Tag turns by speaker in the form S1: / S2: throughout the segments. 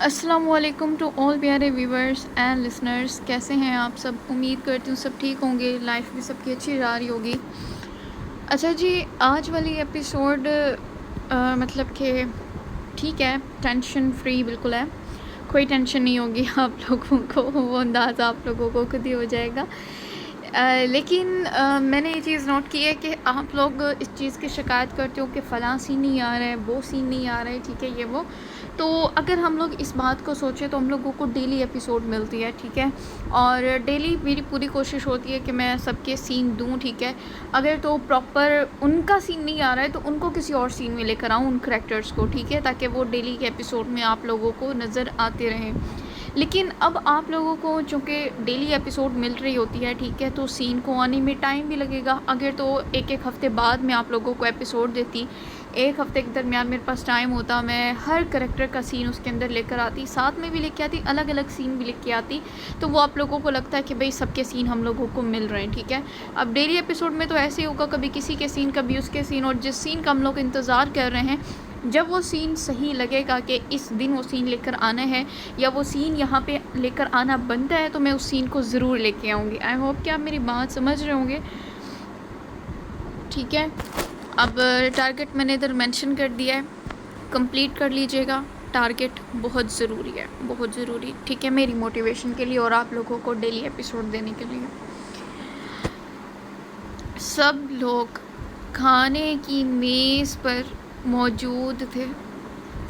S1: السلام علیکم to all پیارے ویورز اینڈ لسنرز، کیسے ہیں آپ سب؟ امید کرتی ہوں سب ٹھیک ہوں گے، لائف بھی سب کی اچھی جا رہی ہوگی۔ اچھا جی، آج والی ایپیسوڈ مطلب کہ ٹھیک ہے، ٹینشن فری بالکل ہے، کوئی ٹینشن نہیں ہوگی آپ لوگوں کو، وہ اندازہ آپ لوگوں کو خود ہی ہو جائے گا۔ لیکن میں نے یہ چیز نوٹ کی ہے کہ آپ لوگ اس چیز کی شکایت کرتے ہو کہ فلاں سین نہیں آ رہا ہے، وہ سین نہیں آ رہا ہے، ٹھیک ہے، یہ وہ۔ تو اگر ہم لوگ اس بات کو سوچیں تو ہم لوگوں کو ڈیلی ایپیسوڈ ملتی ہے، ٹھیک ہے، اور ڈیلی میری پوری کوشش ہوتی ہے کہ میں سب کے سین دوں، ٹھیک ہے۔ اگر تو پراپر ان کا سین نہیں آ رہا ہے تو ان کو کسی اور سین میں لے کر آؤں، ان کریکٹرز کو، ٹھیک ہے، تاکہ وہ ڈیلی کے ایپیسوڈ میں آپ لوگوں کو نظر آتے رہیں۔ لیکن اب آپ لوگوں کو چونکہ ڈیلی ایپیسوڈ مل رہی ہوتی ہے، ٹھیک ہے، تو سین کو آنے میں ٹائم بھی لگے گا۔ اگر تو ایک ہفتے بعد میں آپ لوگوں کو ایپیسوڈ دیتی، ایک ہفتے کے درمیان میرے پاس ٹائم ہوتا، میں ہر کریکٹر کا سین اس کے اندر لے کر آتی، ساتھ میں بھی لے کے آتی، الگ الگ سین بھی لے کے آتی، تو وہ آپ لوگوں کو لگتا ہے کہ بھئی سب کے سین ہم لوگوں کو مل رہے ہیں، ٹھیک ہے۔ اب ڈیلی ایپیسوڈ میں تو ایسے ہی ہوگا، کبھی کسی کے سین، کبھی اس کے سین، اور جس سین کا ہم لوگ انتظار کر رہے ہیں، جب وہ سین صحیح لگے گا کہ اس دن وہ سین لے کر آنا ہے یا وہ سین یہاں پہ لے کر آنا بنتا ہے، تو میں اس سین کو ضرور لے کے آؤں گی۔ آئی ہوپ کہ آپ میری بات سمجھ رہے ہوں گے، ٹھیک ہے۔ اب ٹارگٹ میں نے ادھر مینشن کر دیا ہے، کمپلیٹ کر لیجئے گا، ٹارگٹ بہت ضروری ہے، بہت ضروری، ٹھیک ہے، میری موٹیویشن کے لیے اور آپ لوگوں کو ڈیلی ایپیسوڈ دینے کے لیے۔ سب لوگ کھانے کی میز پر موجود تھے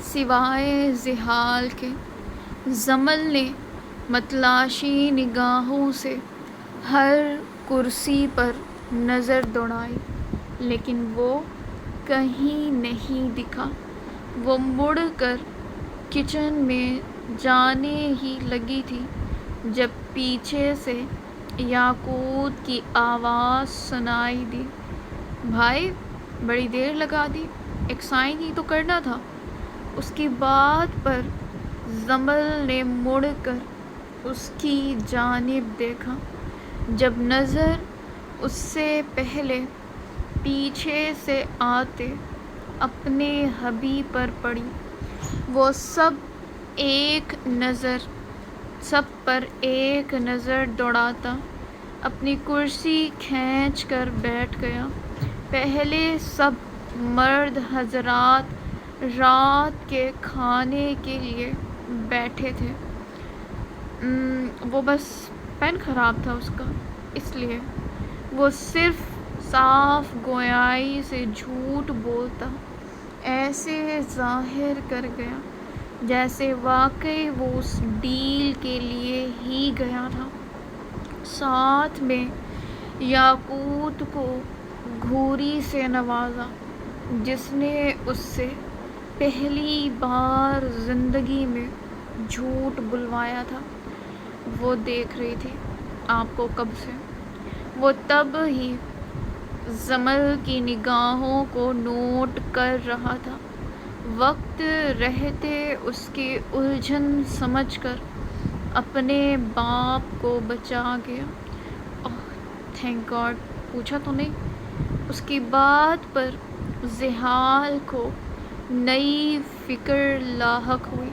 S1: سوائے زحال کے۔ زمل نے متلاشی نگاہوں سے ہر کرسی پر نظر دوڑائی، لیکن وہ کہیں نہیں دکھا۔ وہ مڑ کر کچن میں جانے ہی لگی تھی جب پیچھے سے یاقوت کی آواز سنائی دی، بھائی بڑی دیر لگا دی، ایک سائن ہی تو کرنا تھا۔ اس کی بات پر زمل نے مڑ کر اس کی جانب دیکھا۔ جب نظر اس سے پہلے پیچھے سے آتے اپنے حبیب پر پڑی، وہ سب پر ایک نظر دوڑاتا اپنی کرسی کھینچ کر بیٹھ گیا۔ پہلے سب مرد حضرات رات کے کھانے کے لیے بیٹھے تھے۔ وہ بس پین خراب تھا اس کا، اس لیے وہ صرف صاف گویائی سے جھوٹ بولتا، ایسے ظاہر کر گیا جیسے واقعی وہ اس ڈیل کے لیے ہی گیا تھا۔ ساتھ میں یاقوت کو گھوری سے نوازا، جس نے اس سے پہلی بار زندگی میں جھوٹ بلوایا تھا۔ وہ دیکھ رہی تھی آپ کو کب سے، وہ تب ہی زمل کی نگاہوں کو نوٹ کر رہا تھا۔ وقت رہتے اس کی الجھن سمجھ کر اپنے باپ کو بچا گیا۔ تھینک گاڈ، پوچھا تو نہیں۔ اس کی بات پر زحال کو نئی فکر لاحق ہوئی،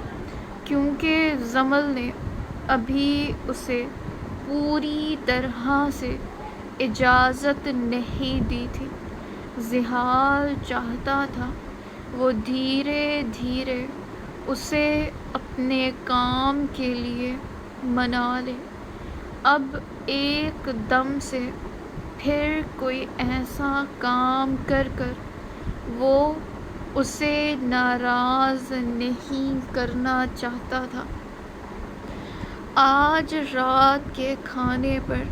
S1: کیونکہ زمل نے ابھی اسے پوری طرح سے اجازت نہیں دی تھی۔ زحال چاہتا تھا وہ دھیرے دھیرے اسے اپنے کام کے لیے منا لے۔ اب ایک دم سے پھر کوئی ایسا کام کر کر وہ اسے ناراض نہیں کرنا چاہتا تھا۔ آج رات کے کھانے پر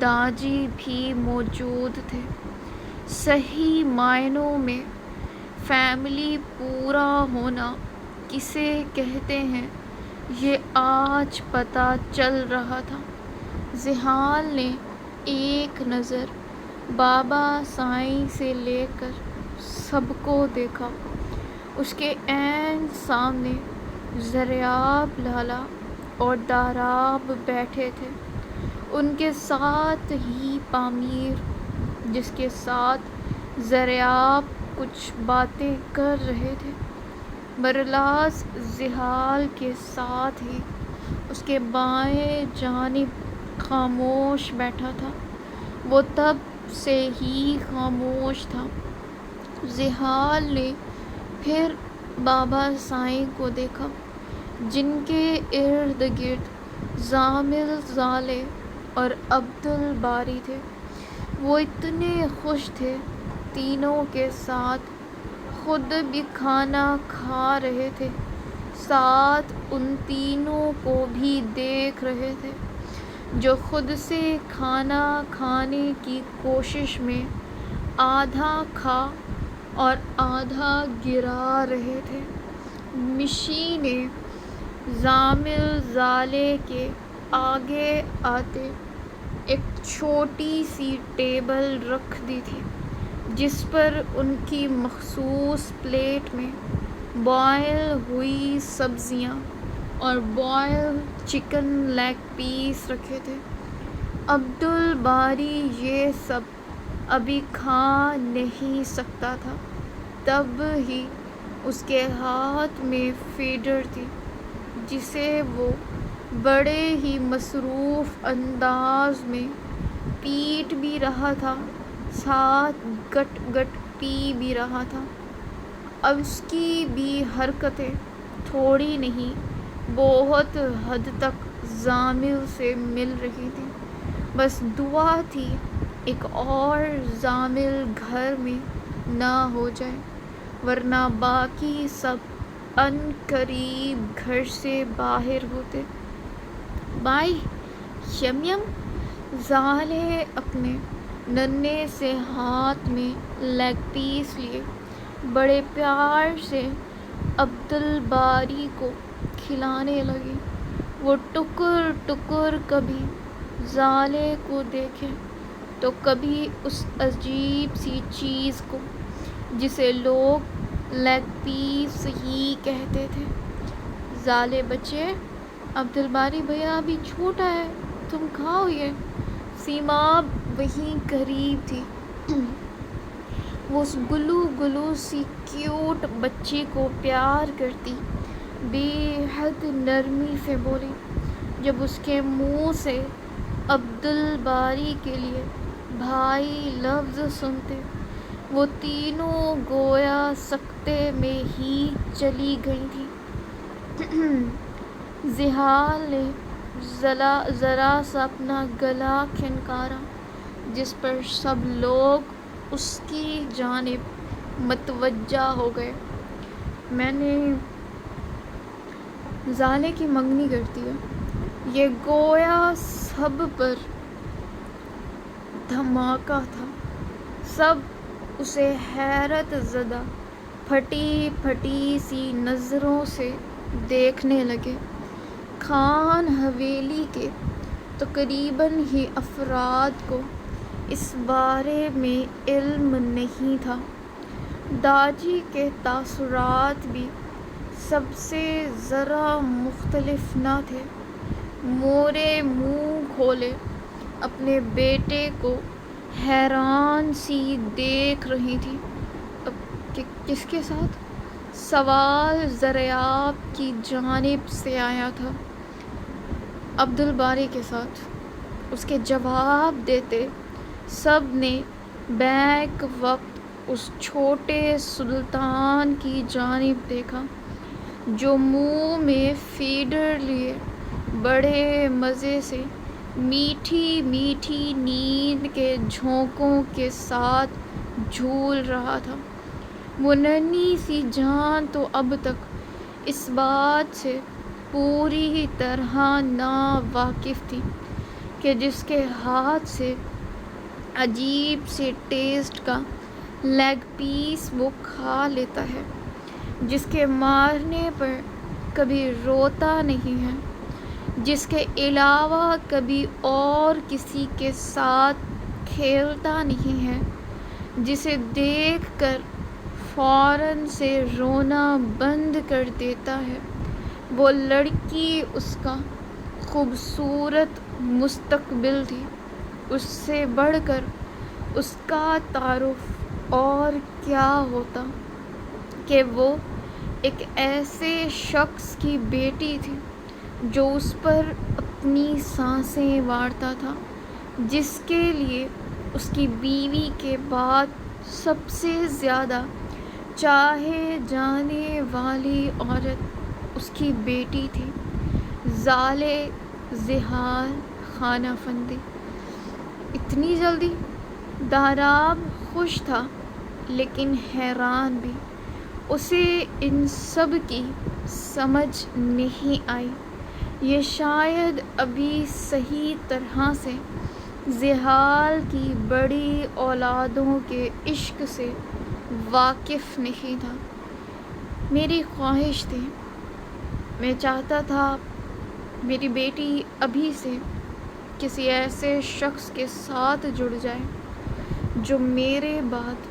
S1: داجی بھی موجود تھے۔ صحیح معنوں میں فیملی پورا ہونا کسے کہتے ہیں یہ آج پتہ چل رہا تھا۔ زحال نے ایک نظر بابا سائیں سے لے کر سب کو دیکھا۔ اس کے عین سامنے زریاب لالا اور داراب بیٹھے تھے، ان کے ساتھ ہی پامیر، جس کے ساتھ زریاب کچھ باتیں کر رہے تھے۔ برلاس ذہال کے ساتھ ہی اس کے بائیں جانب خاموش بیٹھا تھا۔ وہ تب سے ہی خاموش تھا۔ ذہال نے پھر بابا سائیں کو دیکھا، جن کے ارد گرد زامل، زالے اور عبدالباری تھے۔ وہ اتنے خوش تھے، تینوں کے ساتھ خود بھی کھانا کھا رہے تھے، ساتھ ان تینوں کو بھی دیکھ رہے تھے جو خود سے کھانا کھانے کی کوشش میں آدھا کھا اور آدھا گرا رہے تھے۔ مشی نے زامل زالے کے آگے آتے ایک چھوٹی سی ٹیبل رکھ دی تھی، جس پر ان کی مخصوص پلیٹ میں بوائل ہوئی سبزیاں اور بوائل چکن لیگ پیس رکھے تھے۔ عبدالباری یہ سب ابھی کھا نہیں سکتا تھا، تب ہی اس کے ہاتھ میں فیڈر تھی، جسے وہ بڑے ہی مصروف انداز میں پیٹ بھی رہا تھا، ساتھ گٹ گٹ پی بھی رہا تھا۔ اب اس کی بھی حرکتیں تھوڑی نہیں بہت حد تک زامل سے مل رہی تھیں۔ بس دعا تھی ایک اور زامل گھر میں نہ ہو جائے، ورنہ باقی سب عنقریب گھر سے باہر ہوتے۔ بائی یم یم، زالے اپنے ننھے سے ہاتھ میں لیگ پیس لیے بڑے پیار سے عبدالباری کو کھلانے لگی۔ وہ ٹکر ٹکر کبھی زالے کو دیکھے تو کبھی اس عجیب سی چیز کو جسے لوگ لیگ پیس ہی کہتے تھے۔ زالے بچے، عبدالباری بھیا ابھی چھوٹا ہے، تم کھاؤ یہ۔ سیماب وہیں قریب تھی۔ وہ اس گلو گلو سی کیوٹ بچی کو پیار کرتی بے حد نرمی سے بولی۔ جب اس کے منہ سے عبدالباری کے لیے بھائی لفظ سنتے، وہ تینوں گویا سکتے میں ہی چلی گئی تھیں۔ ذہال نے ذرا سا اپنا گلا کھنکارا، جس پر سب لوگ اس کی جانب متوجہ ہو گئے۔ میں نے زالے کی منگنی کرتی ہے۔ یہ گویا سب پر دھماکہ تھا۔ سب اسے حیرت زدہ پھٹی پھٹی سی نظروں سے دیکھنے لگے۔ خان حویلی کے تقریباً ہی افراد کو اس بارے میں علم نہیں تھا۔ داجی کے تاثرات بھی سب سے ذرا مختلف نہ تھے۔ مورے منہ کھولے اپنے بیٹے کو حیران سی دیکھ رہی تھی۔ کس کے ساتھ؟ سوال ضریاب کی جانب سے آیا تھا۔ عبدالباری کے ساتھ، اس کے جواب دیتے سب نے بیک وقت اس چھوٹے سلطان کی جانب دیکھا، جو منہ میں فیڈر لیے بڑے مزے سے میٹھی میٹھی نیند کے جھونکوں کے ساتھ جھول رہا تھا۔ وہ ننھی سی جان تو اب تک اس بات سے پوری طرح نا واقف تھی کہ جس کے ہاتھ سے عجیب سے ٹیسٹ کا لیگ پیس وہ کھا لیتا ہے، جس کے مارنے پر کبھی روتا نہیں ہے، جس کے علاوہ کبھی اور کسی کے ساتھ کھیلتا نہیں ہے، جسے دیکھ کر فوراً سے رونا بند کر دیتا ہے، وہ لڑکی اس کا خوبصورت مستقبل تھی۔ اس سے بڑھ کر اس کا تعارف اور کیا ہوتا کہ وہ ایک ایسے شخص کی بیٹی تھی جو اس پر اپنی سانسیں وارتا تھا، جس کے لیے اس کی بیوی کے بعد سب سے زیادہ چاہے جانے والی عورت اس کی بیٹی تھی، زالے زحال خانہ فندی۔ اتنی جلدی؟ داراب خوش تھا لیکن حیران بھی۔ اسے ان سب کی سمجھ نہیں آئی۔ یہ شاید ابھی صحیح طرح سے زحال کی بڑی اولادوں کے عشق سے واقف نہیں تھا۔ میری خواہش تھی، میں چاہتا تھا میری بیٹی ابھی سے کسی ایسے شخص کے ساتھ جڑ جائے جو میرے بعد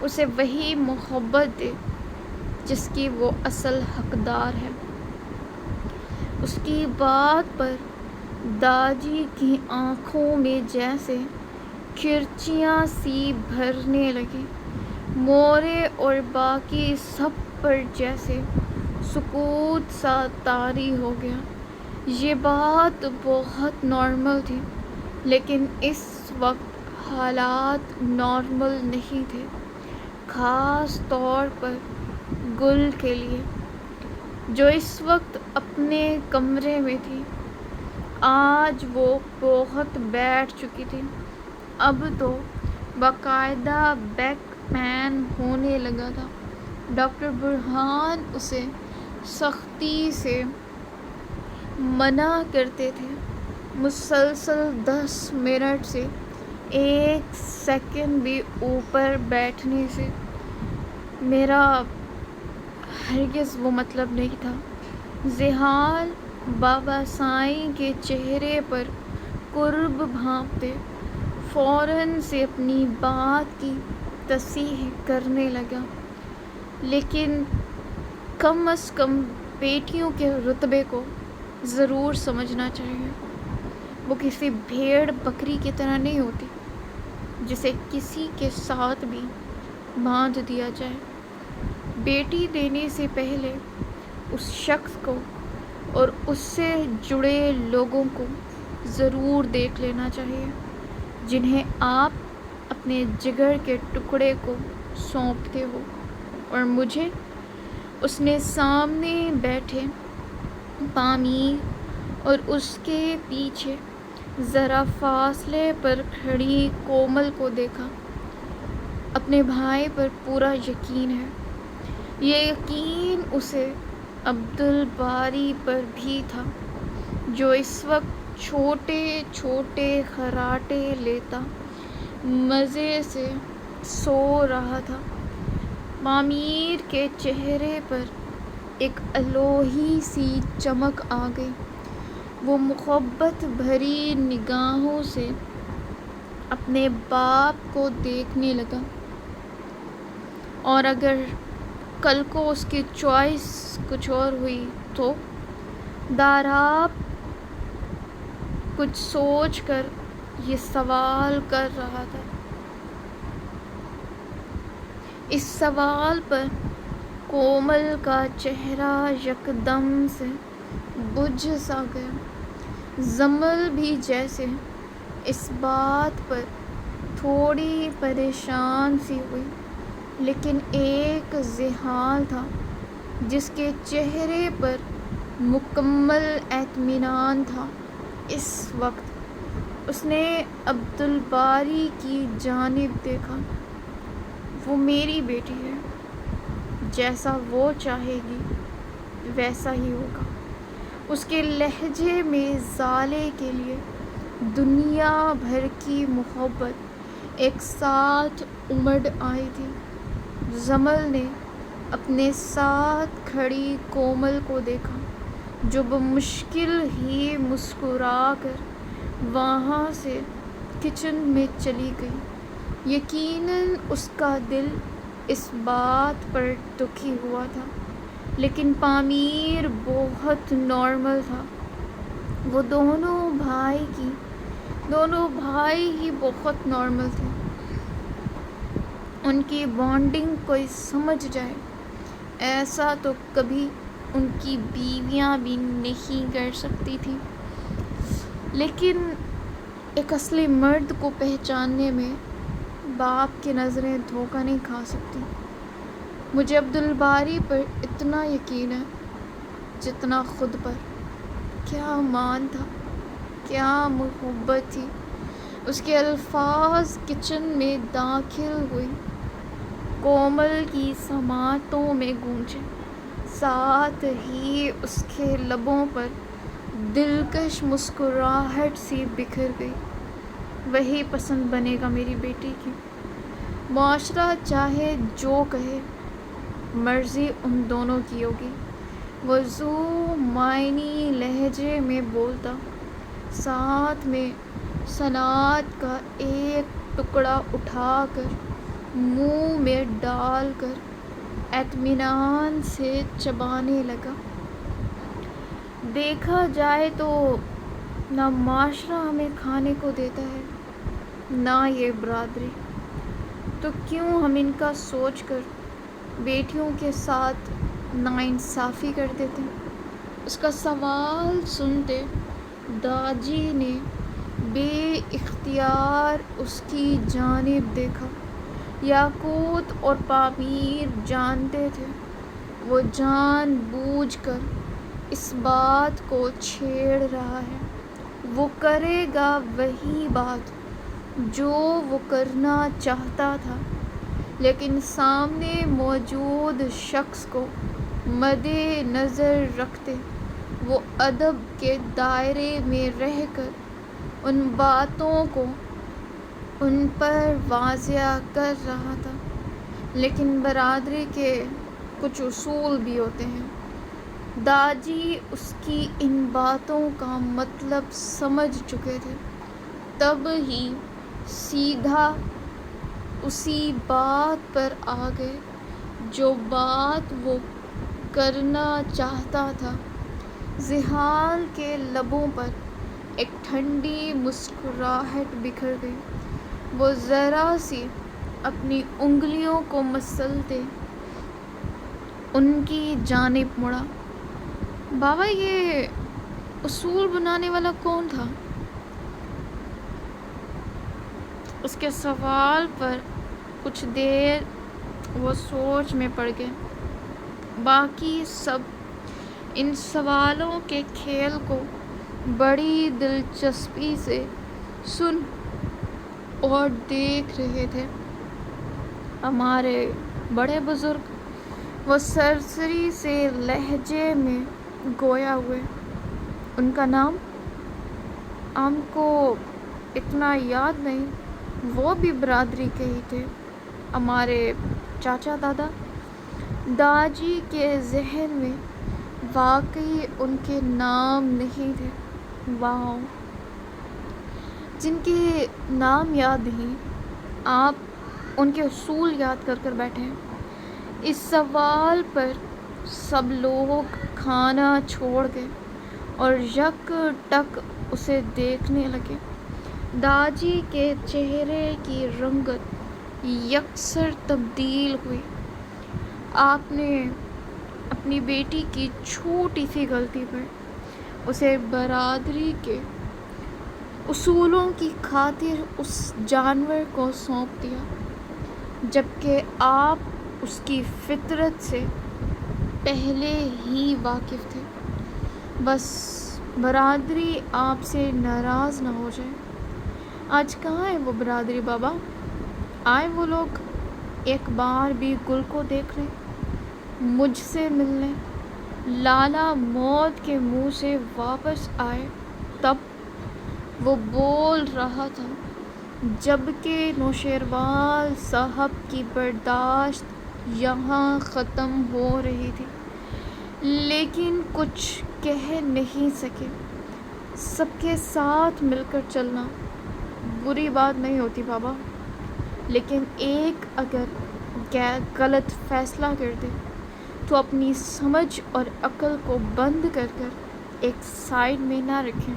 S1: اسے وہی محبت دے جس کی وہ اصل حقدار ہے۔ اس کی بات پر داجی کی آنکھوں میں جیسے کرچیاں سی بھرنے لگی۔ مورے اور باقی سب پر جیسے سکوت سا طاری ہو گیا۔ یہ بات بہت نارمل تھی، لیکن اس وقت حالات نارمل نہیں تھے، خاص طور پر گل کے لیے، جو اس وقت اپنے کمرے میں تھی۔ آج وہ بہت بیٹھ چکی تھی، اب تو باقاعدہ بیک پین ہونے لگا تھا۔ ڈاکٹر برہان اسے سختی سے منع کرتے تھے، مسلسل 10 منٹ سے 1 سیکنڈ بھی اوپر بیٹھنے سے۔ میرا ہرگز وہ مطلب نہیں تھا۔ زحال بابا سائیں کے چہرے پر قرب بھانپتے فوراً سے اپنی بات کی تصحیح کرنے لگا، لیکن کم از کم بیٹیوں کے رتبے کو ضرور سمجھنا چاہیے۔ وہ کسی بھیڑ بکری کی طرح نہیں ہوتی جسے کسی کے ساتھ بھی باندھ دیا جائے۔ بیٹی دینے سے پہلے اس شخص کو اور اس سے جڑے لوگوں کو ضرور دیکھ لینا چاہیے جنہیں آپ اپنے جگر کے ٹکڑے کو سونپتے ہو۔ اور مجھے اس نے سامنے بیٹھے پامیر اور اس کے پیچھے ذرا فاصلے پر کھڑی کومل کو دیکھا۔ اپنے بھائی پر پورا یقین ہے۔ یہ یقین اسے عبدالباری پر بھی تھا، جو اس وقت چھوٹے چھوٹے خراٹے لیتا مزے سے سو رہا تھا۔ پامیر کے چہرے پر ایک الوہی سی چمک آ گئی۔ وہ محبت بھری نگاہوں سے اپنے باپ کو دیکھنے لگا، اور اگر کل کو اس کی چوائس کچھ اور ہوئی تو؟ داراب کچھ سوچ کر یہ سوال کر رہا تھا۔ اس سوال پر کومل کا چہرہ یکدم سے بجھ سا گیا۔ زمل بھی جیسے اس بات پر تھوڑی پریشان سی ہوئی، لیکن ایک زحال تھا جس کے چہرے پر مکمل اطمینان تھا۔ اس وقت اس نے عبدالباری کی جانب دیکھا۔ وہ میری بیٹی ہے، جیسا وہ چاہے گی ویسا ہی ہوگا۔ اس کے لہجے میں زالے کے لیے دنیا بھر کی محبت ایک ساتھ امڑ آئی تھی۔ زمل نے اپنے ساتھ کھڑی کومل کو دیکھا، جو بمشکل ہی مسکرا کر وہاں سے کچن میں چلی گئی۔ یقیناً اس کا دل اس بات پر دکھی ہوا تھا، لیکن پامیر بہت نارمل تھا۔ وہ دونوں بھائی ہی بہت نارمل تھے۔ ان کی بانڈنگ کوئی سمجھ جائے ایسا تو کبھی ان کی بیویاں بھی نہیں کر سکتی تھی، لیکن ایک اصلی مرد کو پہچاننے میں باپ کی نظریں دھوکہ نہیں کھا سکتی۔ مجھے عبدالباری پر اتنا یقین ہے جتنا خود پر۔ کیا مان تھا، کیا محبت تھی۔ اس کے الفاظ کچن میں داخل ہوئی کومل کی سماعتوں میں گونجے، ساتھ ہی اس کے لبوں پر دلکش مسکراہٹ سی بکھر گئی۔ وہی پسند بنے گا میری بیٹی کی، معاشرہ چاہے جو کہے، مرضی ان دونوں کی ہوگی۔ وہ ذو معنی لہجے میں بولتا، ساتھ میں سناد کا ایک ٹکڑا اٹھا کر منہ میں ڈال کر اطمینان سے چبانے لگا۔ دیکھا جائے تو نہ معاشرہ ہمیں کھانے کو دیتا ہے، نہ یہ برادری، تو کیوں ہم ان کا سوچ کر بیٹیوں کے ساتھ ناانصافی کر دیتے ہیں؟ اس کا سوال سنتے داجی نے بے اختیار اس کی جانب دیکھا۔ یاقوت اور پامیر جانتے تھے وہ جان بوجھ کر اس بات کو چھیڑ رہا ہے۔ وہ کرے گا وہی بات جو وہ کرنا چاہتا تھا، لیکن سامنے موجود شخص کو مد نظر رکھتے وہ ادب کے دائرے میں رہ کر ان باتوں کو ان پر واضح کر رہا تھا۔ لیکن برادری کے کچھ اصول بھی ہوتے ہیں۔ داجی اس کی ان باتوں کا مطلب سمجھ چکے تھے، تب ہی سیدھا اسی بات پر آ گئے جو بات وہ کرنا چاہتا تھا۔ ذیحال کے لبوں پر ایک ٹھنڈی مسکراہٹ بکھر گئی۔ وہ ذرا سی اپنی انگلیوں کو مسلتے ان کی جانب مڑا۔ بابا، یہ اصول بنانے والا کون تھا؟ اس کے سوال پر کچھ دیر وہ سوچ میں پڑ گئے۔ باقی سب ان سوالوں کے کھیل کو بڑی دلچسپی سے سن اور دیکھ رہے تھے۔ ہمارے بڑے بزرگ، وہ سرسری سے لہجے میں گویا ہوئے، ان کا نام ہم کو اتنا یاد نہیں، وہ بھی برادری کے ہی تھے، ہمارے چاچا دادا۔ داجی کے ذہن میں واقعی ان کے نام نہیں تھے۔ واؤ، جن کے نام یاد نہیں، آپ ان کے اصول یاد کر بیٹھے ہیں۔ اس سوال پر سب لوگ کھانا چھوڑ گئے اور یک ٹک اسے دیکھنے لگے۔ داجی کے چہرے کی رنگت یکسر تبدیل ہوئی۔ آپ نے اپنی بیٹی کی چھوٹی سی غلطی پر اسے برادری کے اصولوں کی خاطر اس جانور کو سونپ دیا، جبکہ آپ اس کی فطرت سے پہلے ہی واقف تھے۔ بس برادری آپ سے ناراض نہ ہو جائے۔ آج کہاں ہے وہ برادری بابا؟ آئے وہ لوگ ایک بار بھی گل کو دیکھنے، مجھ سے ملنے۔ لالا موت کے منہ سے واپس آئے تب وہ بول رہا تھا، جبکہ نوشیروان صاحب کی برداشت یہاں ختم ہو رہی تھی، لیکن کچھ کہہ نہیں سکے۔ سب کے ساتھ مل کر چلنا بری بات نہیں ہوتی بابا، لیکن ایک اگر غلط فیصلہ کر دے تو اپنی سمجھ اور عقل کو بند کر ایک سائیڈ میں نہ رکھیں۔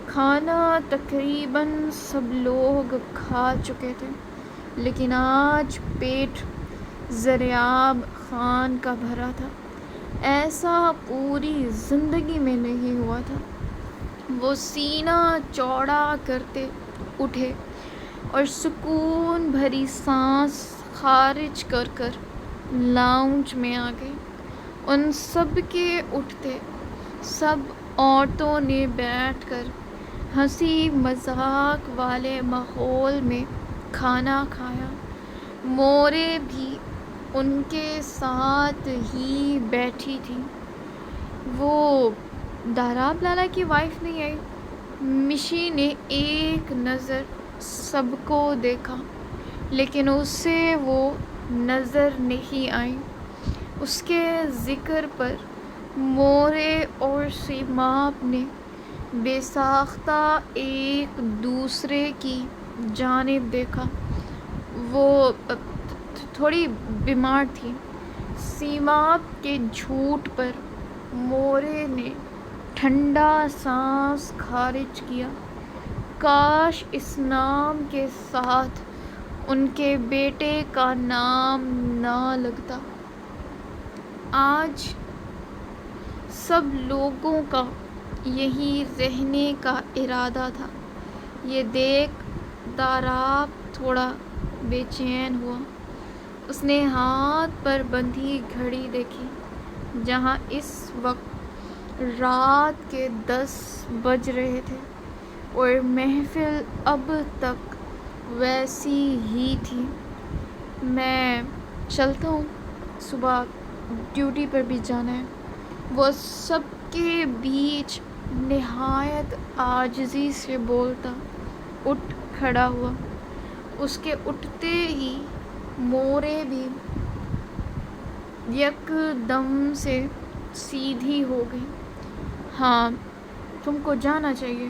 S1: کھانا تقریباً سب لوگ کھا چکے تھے، لیکن آج پیٹ ذریعہ خان کا بھرا تھا، ایسا پوری زندگی میں نہیں ہوا تھا۔ وہ سینہ چوڑا کرتے اٹھے اور سکون بھری سانس خارج کر کر لاؤنج میں آ گئے۔ ان سب کے اٹھتے سب عورتوں نے بیٹھ کر ہنسی مذاق والے ماحول میں کھانا کھایا۔ مورے بھی ان کے ساتھ ہی بیٹھی تھی۔ وہ داراب لالا کی وائف نہیں آئی؟ مشی نے ایک نظر سب کو دیکھا، لیکن اسے وہ نظر نہیں آئی۔ اس کے ذکر پر مورے اور سیماب نے بے ساختہ ایک دوسرے کی جانب دیکھا۔ وہ تھوڑی بیمار تھی۔ سیماب کے جھوٹ پر مورے نے ٹھنڈا سانس خارج کیا۔ کاش اس نام کے ساتھ ان کے بیٹے کا نام نہ لگتا۔ آج سب لوگوں کا یہیں رہنے کا ارادہ تھا۔ یہ دیکھ داراب تھوڑا بے چین ہوا۔ اس نے ہاتھ پر بندھی گھڑی دیکھی، جہاں اس وقت رات کے 10 بج رہے تھے اور محفل اب تک ویسی ہی تھی۔ میں چلتا ہوں، صبح ڈیوٹی پر بھی جانا ہے۔ وہ سب کے بیچ نہایت عاجزی سے بولتا اٹھ کھڑا ہوا۔ اس کے اٹھتے ہی مورے بھی یک دم سے سیدھی ہو گئی۔ ہاں، تم کو جانا چاہیے،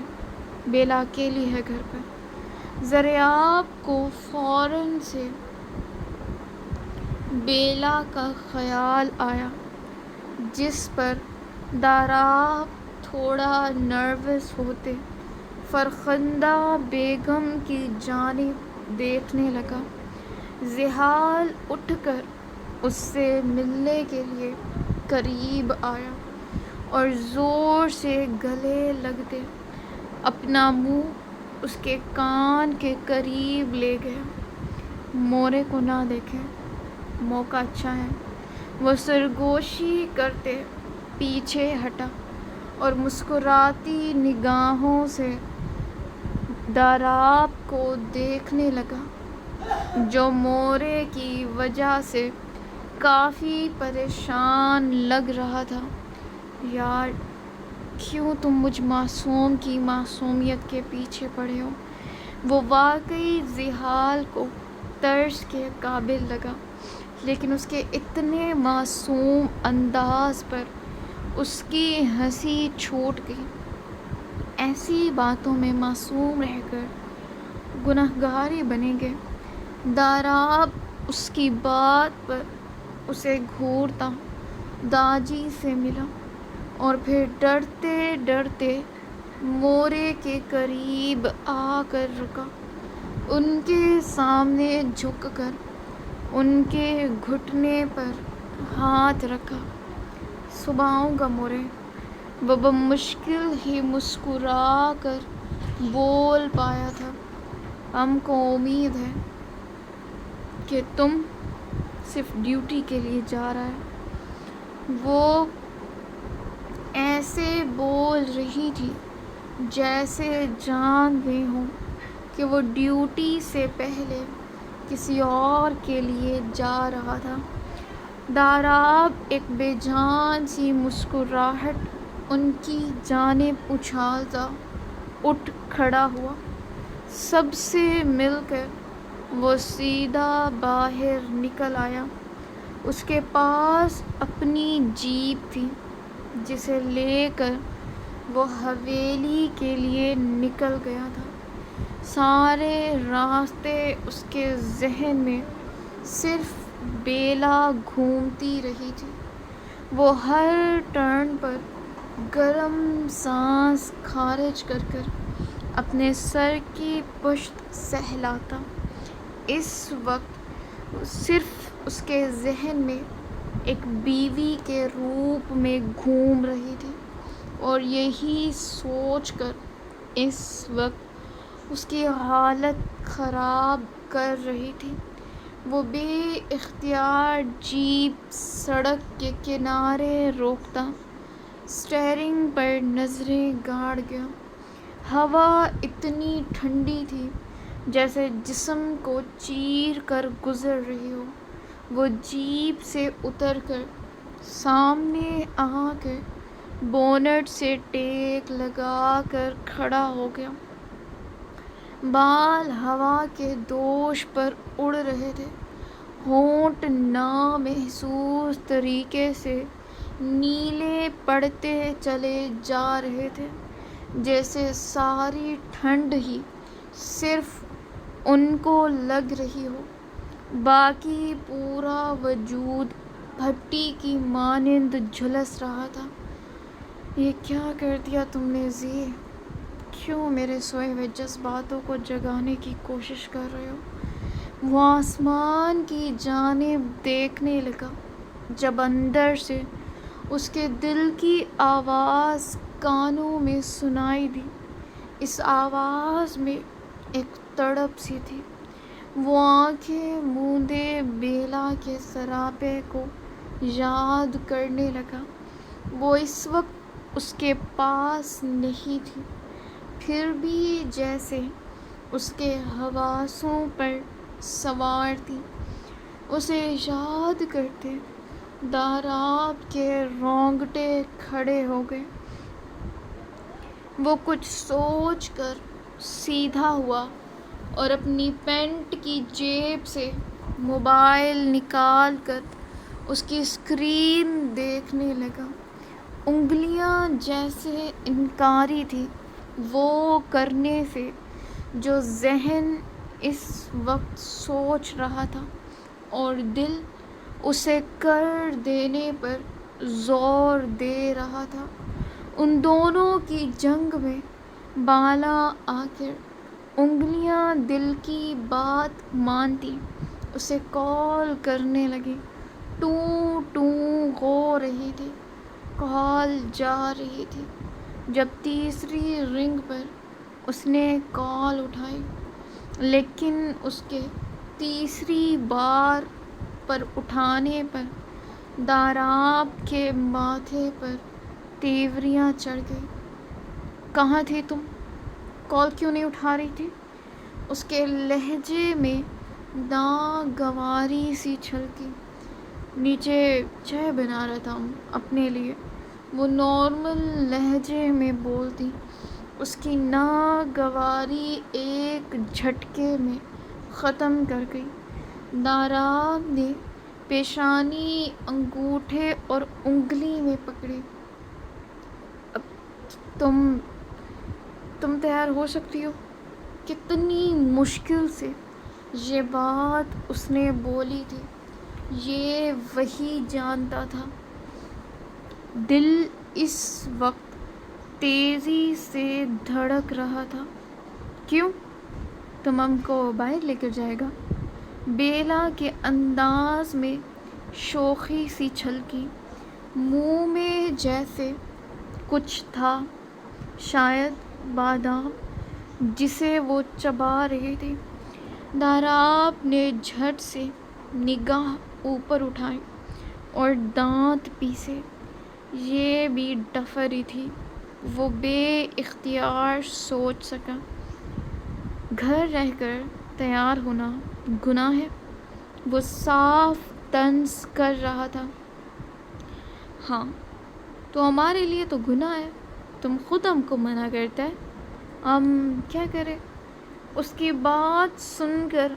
S1: بیلا اکیلی ہے گھر پر۔ ضریاب کو فوراً سے بیلا کا خیال آیا، جس پر داراب تھوڑا نروس ہوتے فرخندہ بیگم کی جانب دیکھنے لگا۔ ذیحال اٹھ کر اس سے ملنے کے لیے قریب آیا اور زور سے گلے لگتے اپنا منہ اس کے کان کے قریب لے گیا۔ مورے کو نہ دیکھیں، موقع اچھا ہے۔ وہ سرگوشی کرتے پیچھے ہٹا اور مسکراتی نگاہوں سے داراب کو دیکھنے لگا، جو مورے کی وجہ سے کافی پریشان لگ رہا تھا۔ یار، کیوں تم مجھ معصوم کی معصومیت کے پیچھے پڑے ہو؟ وہ واقعی ذیحال کو ترس کے قابل لگا، لیکن اس کے اتنے معصوم انداز پر اس کی ہنسی چھوٹ گئی۔ ایسی باتوں میں معصوم رہ کر گنہگار ہی بنیں گے۔ داراب اس کی بات پر اسے گھورتا داجی سے ملا اور پھر ڈرتے ڈرتے مورے کے قریب آ کر رکا، ان کے سامنے جھک کر ان کے گھٹنے پر ہاتھ رکھا۔ صبح آؤں گا مورے، وہ بمشکل ہی مسکرا کر بول پایا تھا۔ ہم کو امید ہے کہ تم صرف ڈیوٹی کے لیے جا رہا ہے۔ وہ ایسے بول رہی تھی جیسے جان گئی ہوں کہ وہ ڈیوٹی سے پہلے کسی اور کے لیے جا رہا تھا۔ داراب ایک بے جان سی مسکراہٹ ان کی جانب اچھالتا اٹھ کھڑا ہوا۔ سب سے مل کر وہ سیدھا باہر نکل آیا۔ اس کے پاس اپنی جیپ تھی، جسے لے کر وہ حویلی کے لیے نکل گیا تھا۔ سارے راستے اس کے ذہن میں صرف بیلا گھومتی رہی تھی۔ وہ ہر ٹرن پر گرم سانس خارج کر کر اپنے سر کی پشت سہلاتا۔ اس وقت صرف اس کے ذہن میں ایک بیوی کے روپ میں گھوم رہی تھی، اور یہی سوچ کر اس وقت اس کی حالت خراب کر رہی تھی۔ وہ بے اختیار جیپ سڑک کے کنارے روکتا، اسٹیئرنگ پر نظریں گاڑ گیا۔ ہوا اتنی ٹھنڈی تھی جیسے جسم کو چیر کر گزر رہی ہو۔ وہ جیپ سے اتر کر سامنے آ کر بونٹ سے ٹیک لگا کر کھڑا ہو گیا۔ بال ہوا کے دوش پر اڑ رہے تھے، ہونٹ نامحسوس طریقے سے نیلے پڑتے چلے جا رہے تھے، جیسے ساری ٹھنڈ ہی صرف ان کو لگ رہی ہو، باقی پورا وجود بھٹی کی مانند جھلس رہا تھا۔ یہ کیا کر دیا تم نے زی؟ کیوں میرے سوئے ہوئے جذباتوں کو جگانے کی کوشش کر رہے ہو؟ وہ آسمان کی جانب دیکھنے لگا، جب اندر سے اس کے دل کی آواز کانوں میں سنائی دی۔ اس آواز میں ایک تڑپ سی تھی۔ وہ آنکھیں موندے بیلا کے سراپے کو یاد کرنے لگا۔ وہ اس وقت اس کے پاس نہیں تھی، پھر بھی جیسے اس کے حواسوں پر سوار تھی۔ اسے یاد کرتے داراب کے رونگٹے کھڑے ہو گئے۔ وہ کچھ سوچ کر سیدھا ہوا اور اپنی پینٹ کی جیب سے موبائل نکال کر اس کی اسکرین دیکھنے لگا۔ انگلیاں جیسے انکاری تھیں وہ کرنے سے جو ذہن اس وقت سوچ رہا تھا، اور دل اسے کر دینے پر زور دے رہا تھا۔ ان دونوں کی جنگ میں بالا آ کر انگلیاں دل کی بات مانتی اسے کال کرنے لگی۔ ٹوں ٹوں ہو رہی تھی، کال جا رہی تھی۔ جب تیسری رنگ پر اس نے کال اٹھائی، لیکن اس کے تیسری بار پر اٹھانے پر داراب کے ماتھے پر تیوریاں چڑھ گئی۔ کہاں تھی تم؟ کال کیوں نہیں اٹھا رہی تھی؟ اس کے لہجے میں ناگواری سی چھلکی۔ نیچے چائے بنا رہا تھا اپنے لیے، وہ نارمل لہجے میں بولتی۔ اس کی ناگواری ایک جھٹکے میں ختم کر گئی۔ داراب نے پیشانی انگوٹھے اور انگلی میں پکڑی۔ اب تم تیار ہو سکتی ہو؟ کتنی مشکل سے یہ بات اس نے بولی تھی، یہ وہی جانتا تھا۔ دل اس وقت تیزی سے دھڑک رہا تھا۔ کیوں؟ تم ہم کو باہر لے کر جائے گا؟ بیلا کے انداز میں شوخی سی چھلکی، منہ میں جیسے کچھ تھا، شاید بادام، جسے وہ چبا رہی تھی۔ داراب نے جھٹ سے نگاہ اوپر اٹھائی اور دانت پیسے۔ یہ بھی ڈفری تھی، وہ بے اختیار سوچ سکا۔ گھر رہ کر تیار ہونا گناہ ہے؟ وہ صاف طنز کر رہا تھا۔ ہاں، تو ہمارے لیے تو گناہ ہے، تم خود ہم کو منع کرتا ہے، ہم کیا کریں؟ اس کی بات سن کر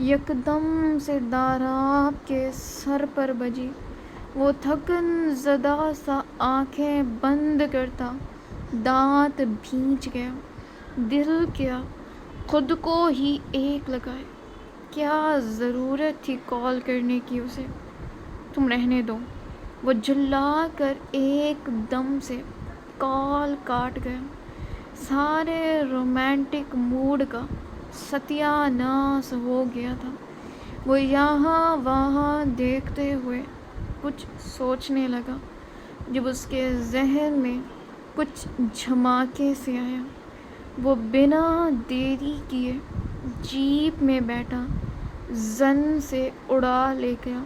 S1: یکدم سے داراب کے سر پر بجی۔ وہ تھکن زدہ سا آنکھیں بند کرتا دانت بھینچ گیا۔ دل کیا خود کو ہی ایک لگائے۔ کیا ضرورت تھی کال کرنے کی اسے؟ تم رہنے دو۔ وہ جھلا کر ایک دم سے کال کاٹ گیا۔ سارے رومانٹک موڈ کا ستیہ ناش ہو گیا تھا۔ وہ یہاں وہاں دیکھتے ہوئے کچھ سوچنے لگا جب اس کے ذہن میں کچھ جھماکے سے آیا۔ وہ بنا دیری کیے جیپ میں بیٹھا، زن سے اڑا لے گیا۔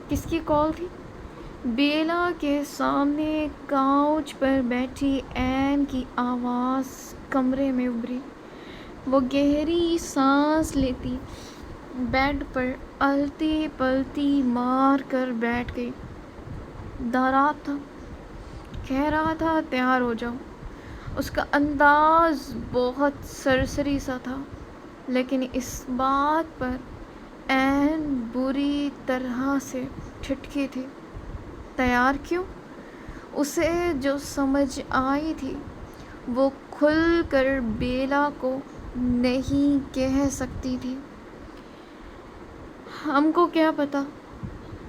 S1: کس کی کال تھی؟ بیلا کے سامنے کاؤچ پر بیٹھی این کی آواز کمرے میں ابھری۔ وہ گہری سانس لیتی بیڈ پر الٹی پلٹی مار کر بیٹھ گئی۔ داراب تھا، کہہ رہا تھا تیار ہو جاؤ۔ اس کا انداز بہت سرسری سا تھا، لیکن اس بات پر این بری طرح سے ٹھٹکی تھی۔ تیار کیوں؟ اسے جو سمجھ آئی تھی وہ کھل کر بیلا کو نہیں کہہ سکتی تھی۔ ہم کو کیا پتا،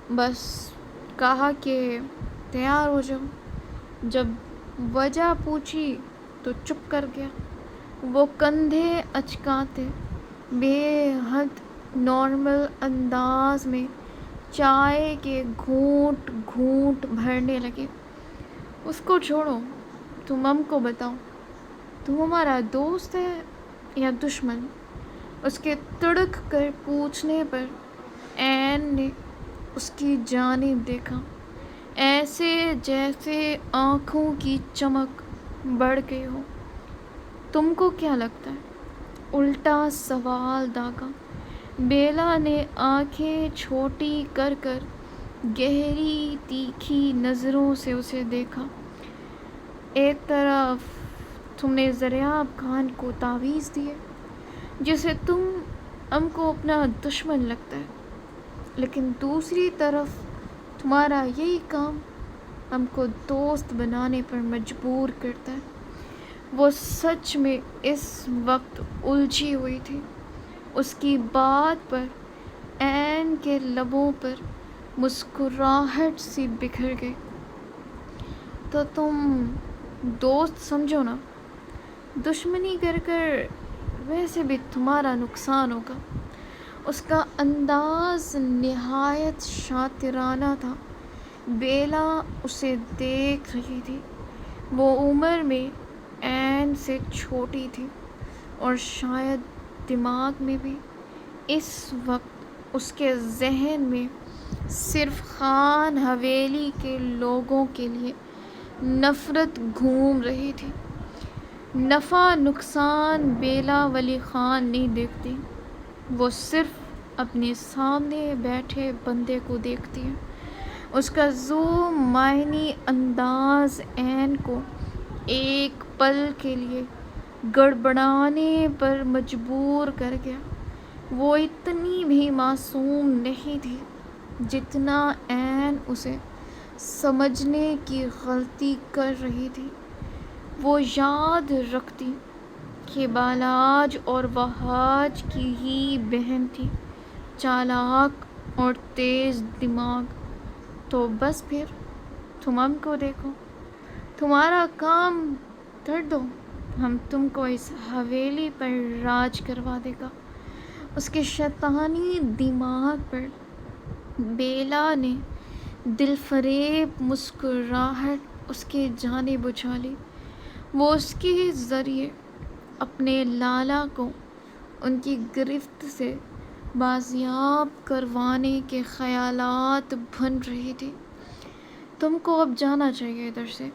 S1: بس کہا کہ تیار ہو جاؤ۔ جب وجہ پوچھی تو چپ کر گیا۔ وہ کندھے اچکاتے بے حد نارمل انداز میں چائے کے گھونٹ گھونٹ بھرنے لگے۔ اس کو چھوڑو، تم ہم کو بتاؤ، تم ہمارا دوست ہے یا دشمن؟ اس کے تڑک کر پوچھنے پر این نے اس کی جانب دیکھا، ایسے جیسے آنکھوں کی چمک بڑھ گئی ہو۔ تم کو کیا لگتا ہے؟ الٹا سوال داغا۔ بیلا نے آنکھیں چھوٹی کر کر گہری تیکھی نظروں سے اسے دیکھا۔ ایک طرف تم نے زریاب خان کو تعویذ دیے جسے تم ہم کو اپنا دشمن لگتا ہے، لیکن دوسری طرف تمہارا یہی کام ہم کو دوست بنانے پر مجبور کرتا ہے۔ وہ سچ میں اس وقت الجھی ہوئی تھی۔ اس کی بات پر این کے لبوں پر مسکراہٹ سی بکھر گئی۔ تو تم دوست سمجھو نا، دشمنی کر کر ویسے بھی تمہارا نقصان ہوگا۔ اس کا انداز نہایت شاطرانہ تھا۔ بیلا اسے دیکھ رہی تھی۔ وہ عمر میں این سے چھوٹی تھی اور شاید دماغ میں بھی۔ اس وقت اس کے ذہن میں صرف خان حویلی کے لوگوں کے لیے نفرت گھوم رہی تھی۔ نفع نقصان بیلا ولی خان نہیں دیکھتی، وہ صرف اپنے سامنے بیٹھے بندے کو دیکھتی ہے۔ اس کا ذو معنی انداز این کو ایک پل کے لیے گڑبڑانے پر مجبور کر گیا۔ وہ اتنی بھی معصوم نہیں تھی جتنا این اسے سمجھنے کی غلطی کر رہی تھی۔ وہ یاد رکھتی کہ بالاج اور وہاج کی ہی بہن تھی، چالاک اور تیز دماغ۔ تو بس پھر تم ہم کو دیکھو، تمہارا کام کر دو، ہم تم کو اس حویلی پر راج کروا دے گا۔ اس کے شیطانی دماغ پر بیلا نے دل فریب مسکراہٹ اس کی جانب اچھالی۔ وہ اس کے ذریعے اپنے لالا کو ان کی گرفت سے بازیاب کروانے کے خیالات بن رہی تھی۔ تم کو اب جانا چاہیے ادھر سے،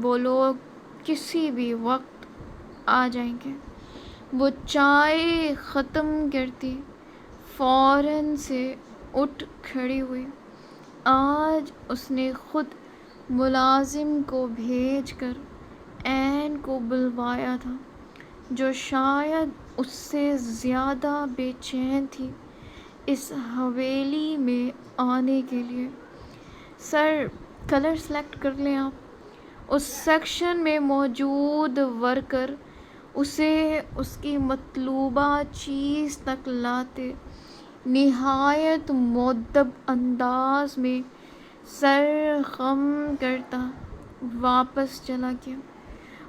S1: وہ لوگ کسی بھی وقت آ جائیں گے۔ وہ چائے ختم کرتی فوراً سے اٹھ کھڑی ہوئی۔ آج اس نے خود ملازم کو بھیج کر این کو بلوایا تھا، جو شاید اس سے زیادہ بے چین تھی اس حویلی میں آنے کے لیے۔ سر، کلر سلیکٹ کر لیں آپ۔ اس سیکشن میں موجود ورکر اسے اس کی مطلوبہ چیز تک لاتے نہایت مؤدب انداز میں سر خم کرتا واپس چلا گیا۔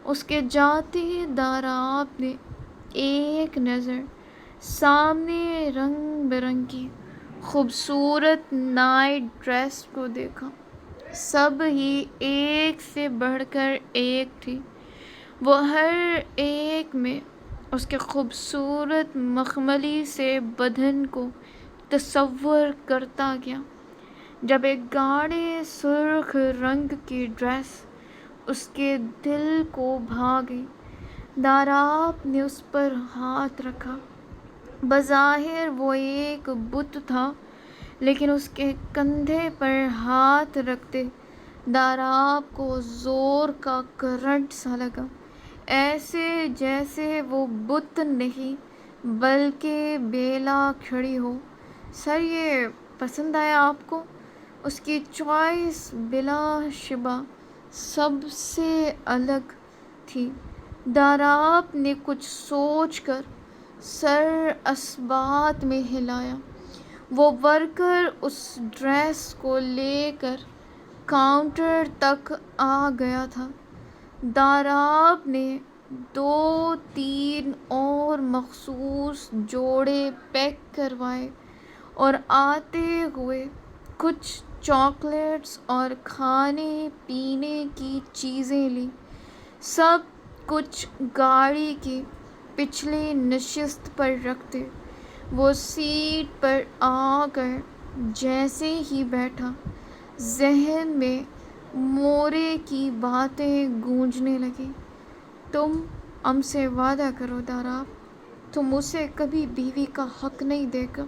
S1: اس کے جاتے داراب نے ایک نظر سامنے رنگ برنگی خوبصورت نائٹ ڈریس کو دیکھا۔ سب ہی ایک سے بڑھ کر ایک تھی، وہ ہر ایک میں اس کے خوبصورت مخملی سے بدن کو تصور کرتا گیا۔ جب ایک گاڑے سرخ رنگ کی ڈریس اس کے دل کو بھا گئی، داراب نے اس پر ہاتھ رکھا۔ بظاہر وہ ایک بت تھا، لیکن اس کے کندھے پر ہاتھ رکھتے داراب کو زور کا کرنٹ سا لگا، ایسے جیسے وہ بت نہیں بلکہ بیلا کھڑی ہو۔ سر، یہ پسند آیا آپ کو؟ اس کی چوائس بلا شبہ سب سے الگ تھی۔ داراب نے کچھ سوچ کر سر اثبات میں ہلایا۔ وہ ورکر اس ڈریس کو لے کر کاؤنٹر تک آ گیا تھا۔ داراب نے 2-3 اور مخصوص جوڑے پیک کروائے اور آتے ہوئے کچھ چاکلیٹس اور کھانے پینے کی چیزیں لیں۔ سب کچھ گاڑی کی پچھلی نشست پر رکھتے وہ سیٹ پر آ کر جیسے ہی بیٹھا، ذہن میں مورے کی باتیں گونجنے لگیں۔ تم ہم سے وعدہ کرو داراب، تم اسے کبھی بیوی کا حق نہیں دے گا۔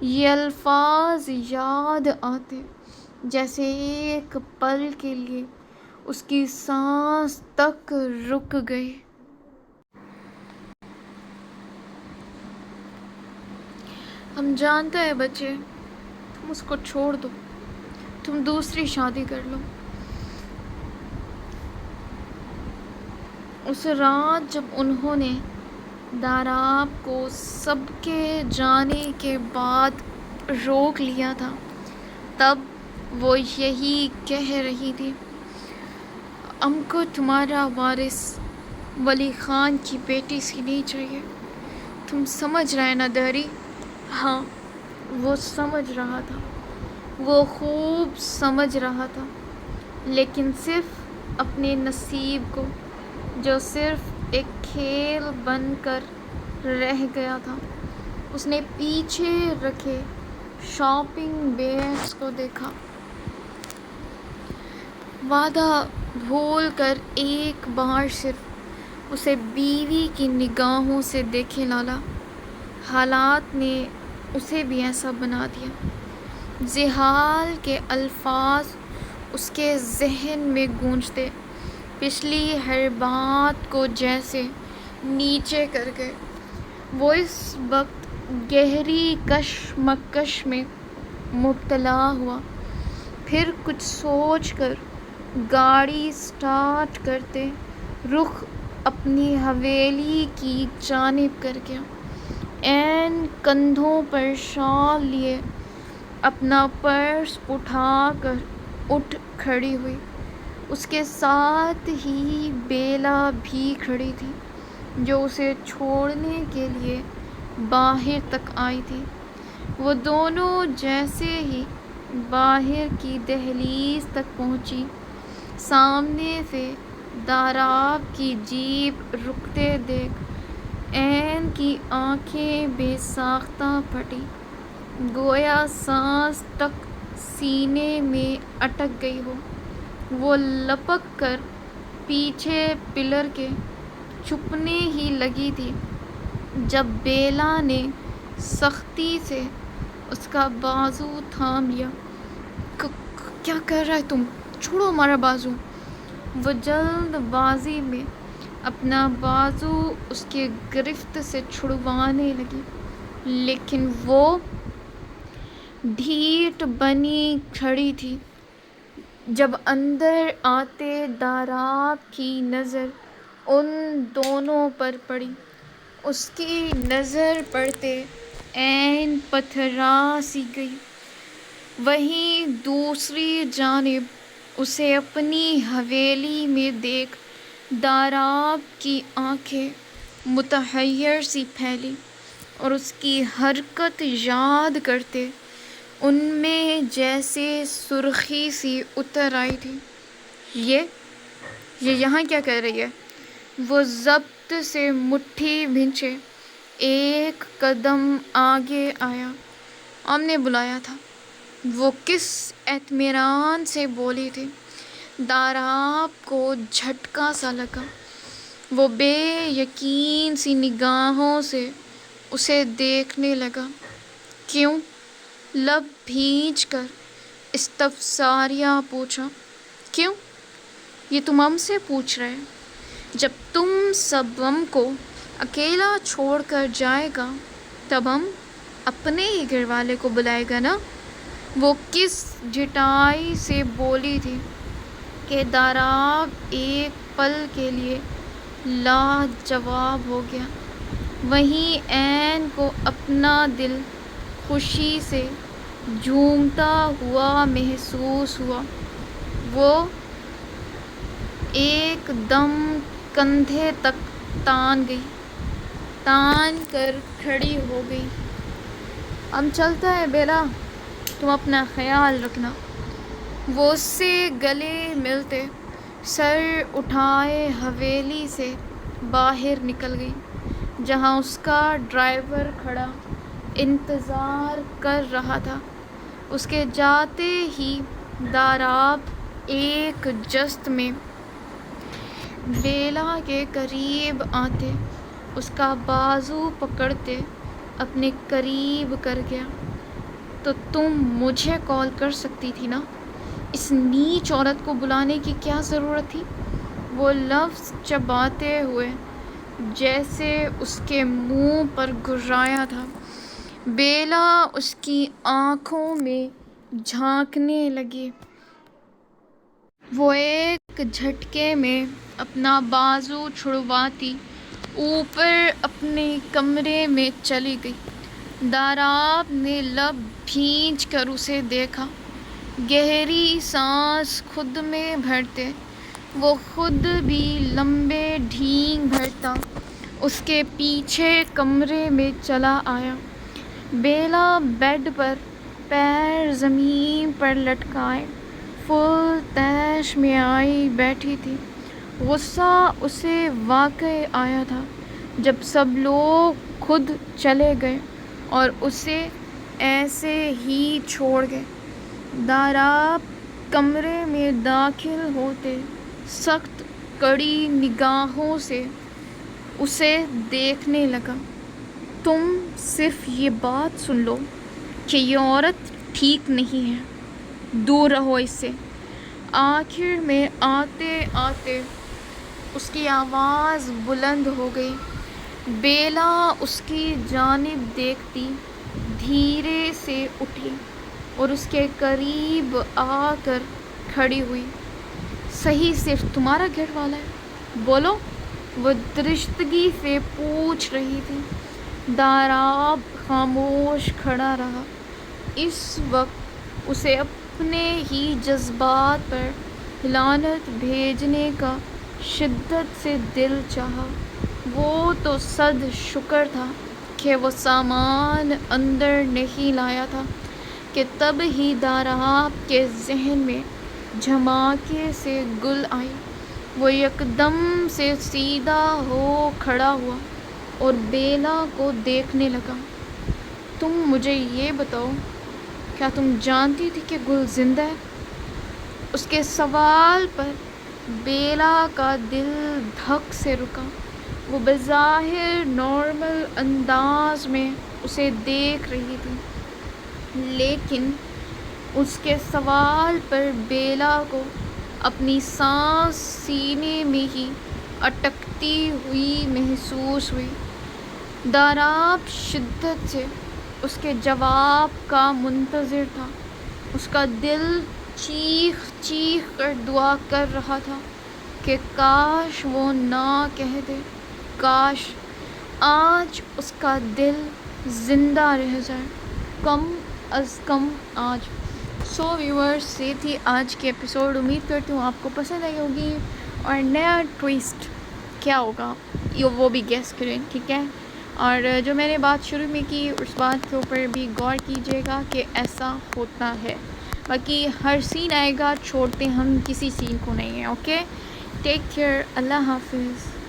S1: یہ الفاظ یاد آتے جیسے ایک پل کے لیے اس کی سانس تک رک گئی۔ ہم جانتے ہیں بچے، تم اس کو چھوڑ دو، تم دوسری شادی کر لو۔ اس رات جب انہوں نے داراب کو سب کے جانے کے بعد روک لیا تھا، تب وہ یہی کہہ رہی تھی، ہم کو تمہارا وارث ولی خان کی بیٹی سی نہیں چاہیے۔ تم سمجھ رہے نا دہری؟ ہاں، وہ سمجھ رہا تھا، وہ خوب سمجھ رہا تھا، لیکن صرف اپنے نصیب کو جو صرف ایک کھیل بن کر رہ گیا تھا۔ اس نے پیچھے رکھے شاپنگ بیگز کو دیکھا، وعدہ بھول کر ایک بار صرف اسے بیوی کی نگاہوں سے دیکھے لالا۔ حالات نے اسے بھی ایسا بنا دیا۔ زحال کے الفاظ اس کے ذہن میں گونجتے پچھلی ہر بات کو جیسے نیچے کر گئے۔ وہ اس وقت گہری کشمکش میں مبتلا ہوا، پھر کچھ سوچ کر گاڑی سٹارٹ کرتے رخ اپنی حویلی کی جانب کر گیا۔ عین کندھوں پر شال لیے اپنا پرس اٹھا کر اٹھ کھڑی ہوئی۔ اس کے ساتھ ہی بیلا بھی کھڑی تھی، جو اسے چھوڑنے کے لیے باہر تک آئی تھی۔ وہ دونوں جیسے ہی باہر کی دہلیز تک پہنچی، سامنے سے داراب کی جیپ رکتے دیکھ عین کی آنکھیں بے ساختہ پھٹی، گویا سانس تک سینے میں اٹک گئی ہو۔ وہ لپک کر پیچھے پلر کے چھپنے ہی لگی تھی جب بیلا نے سختی سے اس کا بازو تھام لیا۔ کیا کر رہا ہے تم؟ چھوڑو ہمارا بازو۔ وہ جلد بازی میں اپنا بازو اس کی گرفت سے چھڑوانے لگی، لیکن وہ ڈھیٹ بنی کھڑی تھی۔ جب اندر آتے داراب کی نظر ان دونوں پر پڑی، اس کی نظر پڑتے عین پتھرا سی گئی۔ وہیں دوسری جانب اسے اپنی حویلی میں دیکھ داراب کی آنکھیں متحیر سی پھیلی اور اس کی حرکت یاد کرتے ان میں جیسے سرخی سی اتر آئی تھی۔ یہ یہاں کیا کر رہی ہے؟ وہ ضبط سے مٹھی بھینچے ایک قدم آگے آیا۔ ہم نے بلایا تھا۔ وہ کس اطمینان سے بولی تھی۔ داراب کو جھٹکا سا لگا۔ وہ بے یقین سی نگاہوں سے اسے دیکھنے لگا۔ کیوں؟ لب بھینچ کر استفساریہ پوچھا۔ کیوں؟ یہ تم ہم سے پوچھ رہے؟ جب تم سب ہم کو اکیلا چھوڑ کر جائے گا تب ہم اپنے ہی گھر والے کو بلائے گا نا۔ وہ کس جھٹائی سے بولی تھی کہ داراب ایک پل کے لیے لاجواب ہو گیا۔ وہیں عین کو اپنا دل خوشی سے جھومتا ہوا محسوس ہوا۔ وہ ایک دم کندھے تک تان کر کھڑی ہو گئی۔ ہم چلتا ہے بیلا، تم اپنا خیال رکھنا۔ وہ اس سے گلے ملتے سر اٹھائے حویلی سے باہر نکل گئی، جہاں اس کا ڈرائیور کھڑا انتظار کر رہا تھا۔ اس کے جاتے ہی داراب ایک جست میں بیلا کے قریب آتے اس کا بازو پکڑتے اپنے قریب کر گیا۔ تو تم مجھے کال کر سکتی تھی نا، اس نیچ عورت کو بلانے کی کیا ضرورت تھی؟ وہ لفظ چباتے ہوئے جیسے اس کے منہ پر گھرایا تھا۔ بیلا اس کی آنکھوں میں جھانکنے لگی۔ وہ ایک جھٹکے میں اپنا بازو چھڑواتی اوپر اپنے کمرے میں چلی گئی۔ داراب نے لب بھینچ کر اسے دیکھا۔ گہری سانس خود میں بھرتے وہ خود بھی لمبے ڈھینگ بھرتا اس کے پیچھے کمرے میں چلا آیا۔ بیلا بیڈ پر پیر زمین پر لٹکائے فل طیش میں آئی بیٹھی تھی۔ غصہ اسے واقع آیا تھا جب سب لوگ خود چلے گئے اور اسے ایسے ہی چھوڑ گئے۔ داراب کمرے میں داخل ہوتے سخت کڑی نگاہوں سے اسے دیکھنے لگا۔ تم صرف یہ بات سن لو کہ یہ عورت ٹھیک نہیں ہے، دور رہو اس سے۔ آخر میں آتے آتے اس کی آواز بلند ہو گئی۔ بیلا اس کی جانب دیکھتی دھیرے سے اٹھی اور اس کے قریب آ کر کھڑی ہوئی۔ صحیح صرف تمہارا گھر والا ہے؟ بولو، وہ درشتگی سے پوچھ رہی تھی۔ داراب خاموش کھڑا رہا۔ اس وقت اسے اپنے ہی جذبات پر لعنت بھیجنے کا شدت سے دل چاہا۔ وہ تو صد شکر تھا کہ وہ سامان اندر نہیں لایا تھا کہ تب ہی داراب کے ذہن میں جھماکے سے گل آئی۔ وہ یکدم سے سیدھا ہو کھڑا ہوا اور بیلا کو دیکھنے لگا۔ تم مجھے یہ بتاؤ، کیا تم جانتی تھی کہ گل زندہ ہے؟ اس کے سوال پر بیلا کا دل دھک سے رکا۔ وہ بظاہر نارمل انداز میں اسے دیکھ رہی تھی، لیکن اس کے سوال پر بیلا کو اپنی سانس سینے میں ہی اٹکتی ہوئی محسوس ہوئی۔ داراب شدت سے اس کے جواب کا منتظر تھا۔ اس کا دل چیخ چیخ کر دعا کر رہا تھا کہ کاش وہ نہ کہہ دے، کاش آج اس کا دل زندہ رہ جائے، کم از کم آج۔ سو ویورز، یہ تھی آج کی ایپیسوڈ۔ امید کرتی ہوں آپ کو پسند آئی ہوگی، اور نیا ٹویسٹ کیا ہوگا وہ بھی گیس کریں، ٹھیک ہے؟ اور جو میں نے بات شروع میں کی اس بات کے اوپر بھی غور کیجیے گا کہ ایسا ہوتا ہے. باقی ہر سین آئے گا، چھوڑتے ہم کسی سین کو نہیں ہیں. اوکے، ٹیک کیئر، اللہ حافظ.